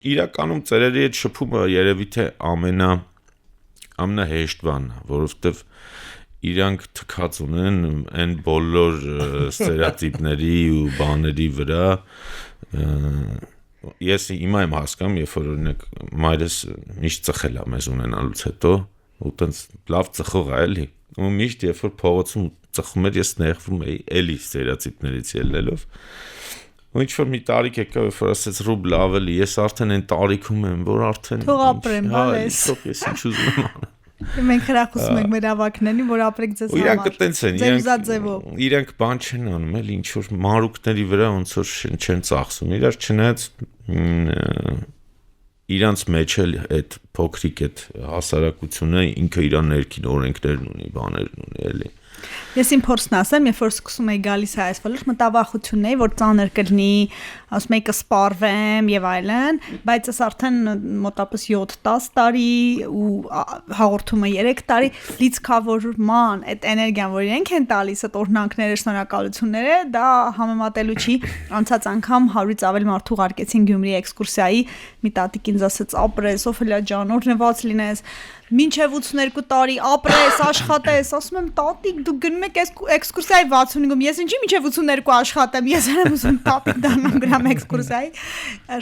Իրականում ծերերի հետ շփումը երևի թե ամենահեշտ բանն է, որովհետև իրանք թքած ունեն այն բոլոր ստերեոտիպների ու բաների վրա ես հիմա եմ հասկանում, երբ որ օրինակ մայրս միշտ ծխել է մեզ ունենալուց հետո ու տենց լավ ծխող է էլի ու միշտ երբ որ փողոցում ծխում էր ես նեղվում էի էլի ստերեոտիպներից ելնելով ու ինչ որ մի տարիք եկավ երբ որ ասեց Ռուբ լավ էլի ես արդեն այն տարիքում եմ որ արդեն թող ապրեմ բալես ես ինչ ուզում եմ անել Մենք հրախուսում ենք մեր ավակներին, որ ապրեք ձեզ համար։ Իրանք տենց են, իրանք բան չեն անում, էլի ինչ որ մարուկների վրա ոնց որ չեն ծախսում։ Իրար չնայած իրանց մեջ էլ այդ փոքրիկ այդ հասարակությունը ինքը իր ներքին օրենքներն ունի, բաներն ունի, էլի։ Ես իմ փորձն ասեմ, երբ որ սկսում էի գալիս այս ոլորտ, մտավախությունն էի, որ ծանր կլինի, ասում էի կսպառվեմ եւ այլն, բայց ես արդեն մոտավորապես 7-10 տարի ու հաղորդումը 3 տարի լիցքավորման, այդ էներգիան, որ իրենք են տալիս, այդ օրհնանքները, շնորհակալությունները, դա համեմատելու չի։ Անցած անգամ 100-ից ավել մարդ ուղարկեցին Գյումրի էքսկուրսիայի, մի տատիկ ինձ ասեց ապրես, Սոֆիա ջան, օրհնված լինես Մինչև 82 տարի ապրես, աշխատես, ասում եմ տատիկ դու գնում եք էքսկուրսիայի 65-ում, ես ինչի մինչև 82 աշխատեմ, ես եմ ուզում տատիկ դառնամ գնամ էքսկուրսիայի,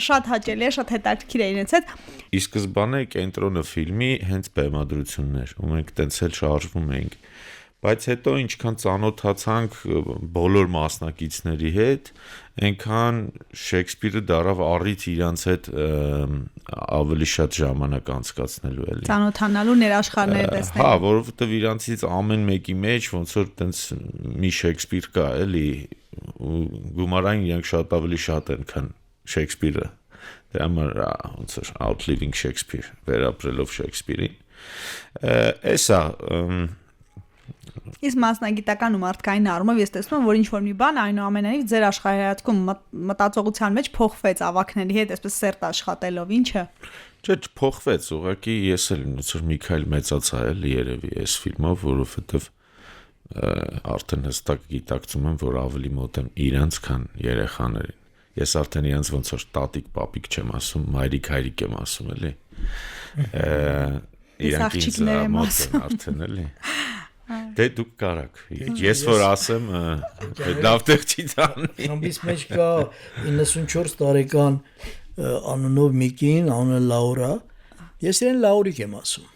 շատ հաճելի է, շատ հետաքրքիր է իրենց հետ։ Ի սկզբանե կենտրոնը ֆիլմի հենց բեմադրություններ, ու մենք տենց էլ շարժվում էինք, բայց հետո ինչքան ծանոթացանք բոլոր մասնակիցների հետ, այնքան Շեքսպիրը դարավ առիթ իրանց հետ ավելի շատ ժամանակ անցկացնելու էլի։ Ծանոթանալու ներաշխարհները տեսնելու։ Հա, որովհետև իրանցից ամեն մեկի մեջ ոնց որ տենց մի Շեքսպիր կա, էլի, ու գումարային իրանք շատ ավելի շատ են, քան Շեքսպիրը։ Դրա համար ոնց որ outliving Shakespeare, վերապրելով Շեքսպիրին։ Էսա Իսկ մասնագիտական ու մարդկային առումով ես տեսնում եմ, որ ինչ-որ մի բան այնուամենայնիվ ձեր աշխարհայացքում մտածողության մեջ փոխվեց ավակների հետ, այսպես սերտ աշխատելով, ինչը։ Չէ, չփոխվեց, ուղղակի ես էլ ոնց որ Միքայել մեծացա էլի երևի այս ֆիլմով, որովհետև արդեն հստակ գիտակցում եմ, որ ավելի մոտ եմ իրանց, քան երեխաներին։ Ես արդեն իրանց ոնց որ տատիկ, պապիկ չեմ ասում, մայրիկ, հայրիկ եմ ասում, էլի։ Իրանք ինձ մոտ են արդեն էլի։ Դե դուք կարաք, ես որ ասեմ, լավ տեղ չի տանի։ Ամբից մեջ կա 94 տարեկան անունով մի կին, անունը Լաուրա, ես իրեն Լաուրիկ եմ ասում։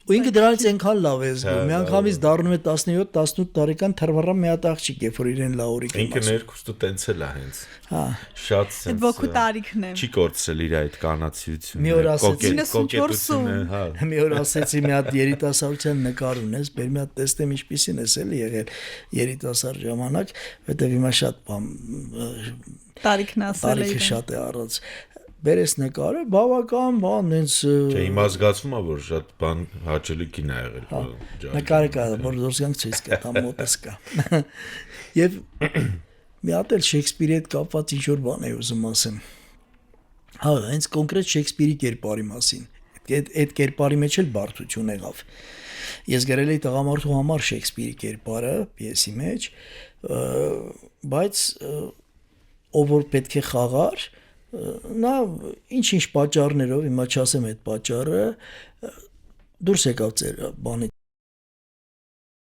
Ու ինքը դրանից այնքան լավ է զգում, մի անգամից դառնում է 17-18 տարեկան թռվռամ մի հատ աղջիկ, երբ որ իրեն Լաուրիկ եմ ասում։ Ինքը ներքուստու տենց էլ է հենց։ Հա։ Շատ սենց։ Այդ ոգու տարիքն է։ Չի կորցրել իր այդ կանացիությունը։ Մի օր ասեցի, կոկետությունը, հա։ Մի օր ասեցի մի հատ երիտասարդության նկար ունես, բեր մի հատ տեսնեմ ինչպիսին ես էլի եղել երիտասարդ ժամանակ, որտեվ հիմա շատ բան տարիքն ասել է։ Տարիքը շատ է առած։ Բերես նկարը, բավական բան, հենց Չէ, հիմա զգացվում է, որ շատ բան հաճելի կին է եղել։ Նկարը կա, որ դուրս գանք ցույց կա, տամ մոտս կա։ Եվ մի հատ էլ Շեքսպիրի հետ կապված ինչ-որ բան է ուզում ասեմ։ Հա, հենց կոնկրետ Շեքսպիրի կերպարի մասին։ Այդ կերպարի մեջ էլ բարդություն եղավ։ Ես գրել էի տղամարդու համար Շեքսպիրի կերպարը պիեսի մեջ, բայց ով որ պետք է խաղար, նա ինչ պատճառներով, հիմա չասեմ այդ պատճառը, դուրս եկավ ձեր բանից